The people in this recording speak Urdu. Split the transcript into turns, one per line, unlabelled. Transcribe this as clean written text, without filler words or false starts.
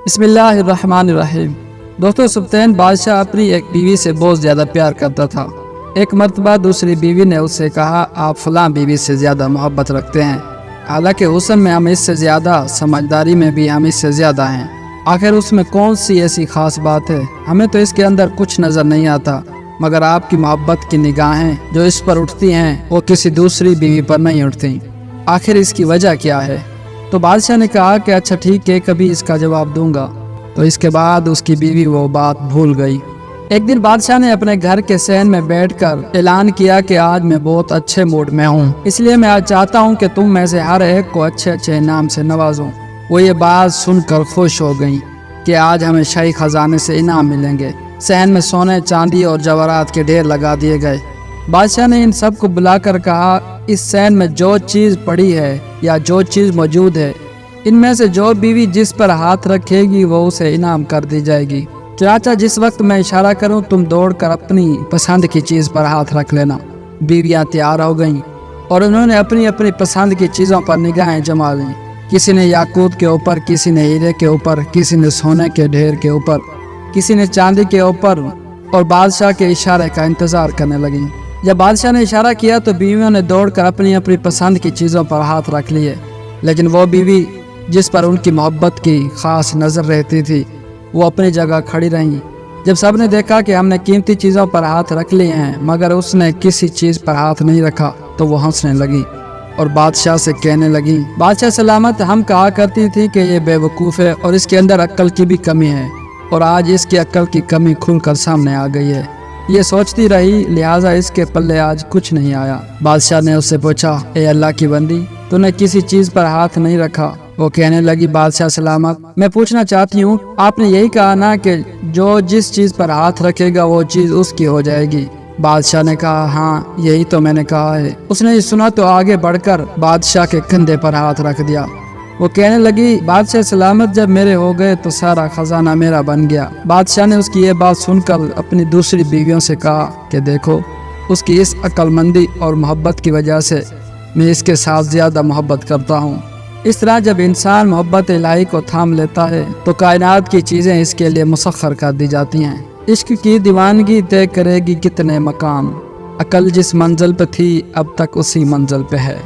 بسم اللہ الرحمن الرحیم۔ دوستو، سلطان بادشاہ اپنی ایک بیوی سے بہت زیادہ پیار کرتا تھا۔ ایک مرتبہ دوسری بیوی نے اس سے کہا، آپ فلاں بیوی سے زیادہ محبت رکھتے ہیں، حالانکہ حسن میں ہم اس سے زیادہ، سمجھداری میں بھی ہم اس سے زیادہ ہیں۔ آخر اس میں کون سی ایسی خاص بات ہے؟ ہمیں تو اس کے اندر کچھ نظر نہیں آتا، مگر آپ کی محبت کی نگاہیں جو اس پر اٹھتی ہیں وہ کسی دوسری بیوی پر نہیں اٹھتی۔ آخر اس کی وجہ کیا ہے؟ تو بادشاہ نے کہا کہ اچھا ٹھیک ہے، کبھی اس کا جواب دوں گا۔ تو اس کے بعد اس کی بیوی وہ بات بھول گئی۔ ایک دن بادشاہ نے اپنے گھر کے صحن میں بیٹھ کر اعلان کیا کہ آج میں بہت اچھے موڈ میں ہوں، اس لیے میں آج چاہتا ہوں کہ تم میں سے ہر ایک کو اچھے اچھے انعام سے نوازوں۔ وہ یہ بات سن کر خوش ہو گئیں کہ آج ہمیں شاہی خزانے سے انعام ملیں گے۔ صحن میں سونے، چاندی اور جواہرات کے ڈھیر لگا دیے گئے۔ بادشاہ نے ان سب کو بلا کر کہا، اس صحن میں جو چیز پڑی ہے یا جو چیز موجود ہے، ان میں سے جو بیوی جس پر ہاتھ رکھے گی وہ اسے انعام کر دی جائے گی۔ چنانچہ جس وقت میں اشارہ کروں تم دوڑ کر اپنی پسند کی چیز پر ہاتھ رکھ لینا۔ بیویاں تیار ہو گئیں اور انہوں نے اپنی اپنی پسند کی چیزوں پر نگاہیں جما لیں۔ کسی نے یاقوت کے اوپر، کسی نے ہیرے کے اوپر، کسی نے سونے کے ڈھیر کے اوپر، کسی نے چاندی کے اوپر، اور بادشاہ کے اشارے کا انتظار کرنے لگیں۔ جب بادشاہ نے اشارہ کیا تو بیویوں نے دوڑ کر اپنی اپنی پسند کی چیزوں پر ہاتھ رکھ لیے، لیکن وہ بیوی جس پر ان کی محبت کی خاص نظر رہتی تھی وہ اپنی جگہ کھڑی رہیں۔ جب سب نے دیکھا کہ ہم نے قیمتی چیزوں پر ہاتھ رکھ لیے ہیں مگر اس نے کسی چیز پر ہاتھ نہیں رکھا تو وہ ہنسنے لگی اور بادشاہ سے کہنے لگی، بادشاہ سلامت، ہم کہا کرتی تھی کہ یہ بے وقوف ہے اور اس کے اندر عقل کی بھی کمی ہے، اور آج اس کی عقل کی کمی کھل کر سامنے آ گئی ہے۔ یہ سوچتی رہی، لہٰذا اس کے پلے آج کچھ نہیں آیا۔ بادشاہ نے اس سے پوچھا، اے اللہ کی بندی، تو نے کسی چیز پر ہاتھ نہیں رکھا؟ وہ کہنے لگی، بادشاہ سلامت، میں پوچھنا چاہتی ہوں، آپ نے یہی کہا نا کہ جو جس چیز پر ہاتھ رکھے گا وہ چیز اس کی ہو جائے گی؟ بادشاہ نے کہا، ہاں یہی تو میں نے کہا ہے۔ اس نے یہ سنا تو آگے بڑھ کر بادشاہ کے کندھے پر ہاتھ رکھ دیا۔ وہ کہنے لگی، بادشاہ سلامت، جب میرے ہو گئے تو سارا خزانہ میرا بن گیا۔ بادشاہ نے اس کی یہ بات سن کر اپنی دوسری بیویوں سے کہا کہ دیکھو، اس کی اس عقل مندی اور محبت کی وجہ سے میں اس کے ساتھ زیادہ محبت کرتا ہوں۔ اس طرح جب انسان محبت الہی کو تھام لیتا ہے تو کائنات کی چیزیں اس کے لیے مسخر کر دی جاتی ہیں۔ عشق کی دیوانگی طے کرے گی کتنے مقام، عقل جس منزل پہ تھی اب تک اسی منزل پہ ہے۔